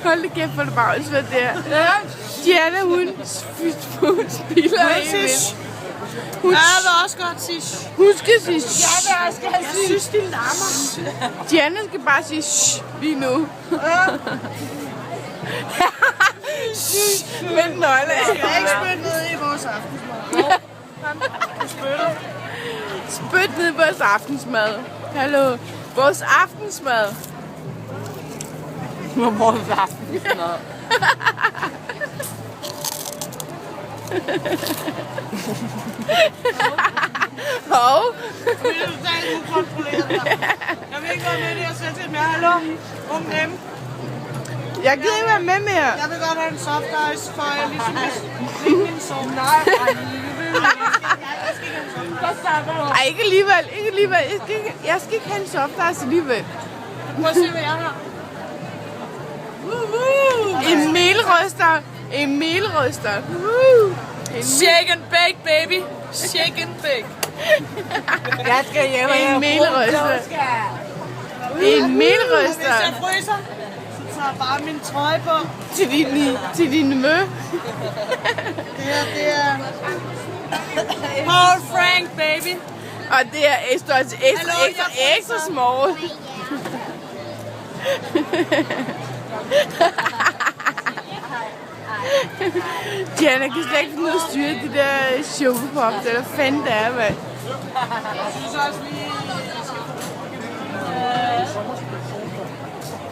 Hold da kæft, hvor det bare også der. Diana, hun spiller Emil. Jeg vil også godt sige. Hun skal sige shh. Jeg vil også gerne sige. Jeg synes, de larmer. Diana skal bare sige shh lige nu. Med nøgle. Jeg skal ikke spytte ned i vores aftensmad. Spyt ned i vores aftensmad. Hallo. Vores aftensmad. Vores aftensmad. Hov. Det er totalt ukontrolleret. Jeg vil ikke være med i det her sæt mere. Hallo? Unge dem. Jeg gider ikke være med mere. Jeg vil godt have en soft ice, for jeg ligesom min sove. Nej, Ej, ikke alligevel. Ikke alligevel. Jeg skal ikke have en soft ice alligevel. prøv at se, hvad jeg har. En melryster. En melryster. Shake and bake, baby. Shake and bake. Jeg skal hjem og En melryster. En melryster. Hvis jeg fryser, så tager jeg bare min trøje på. Til din mø. Det er Paul Frank, baby. Og det er ekstra small. Diana kan slet ikke finde ud af at styre de der chokopop, eller hvad fanden det er, mand. Jeg synes også, vi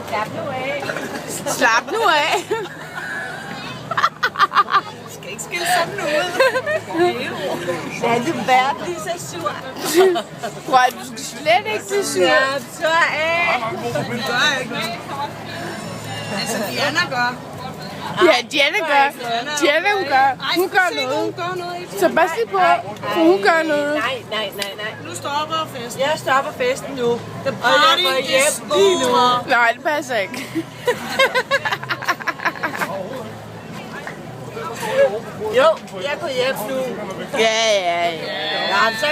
Slap nu af. Slap nu af. Skal ikke skille sådan ud. Ja, du bør blive så sur. Prøv at du skal slet ikke blive sur. Ja, så af. gør ikke noget. Altså, Diana gør. Ja, Diana gør. Diana, hun gør noget. Hun gør noget. Så pas lige på, for hun gør noget. Nej. Nu stopper festen. Jeg stopper festen nu. Og jeg party går is hjem lige nu. Nej, det passer ikke. Jo, jeg går hjem nu. Ja. Ja, så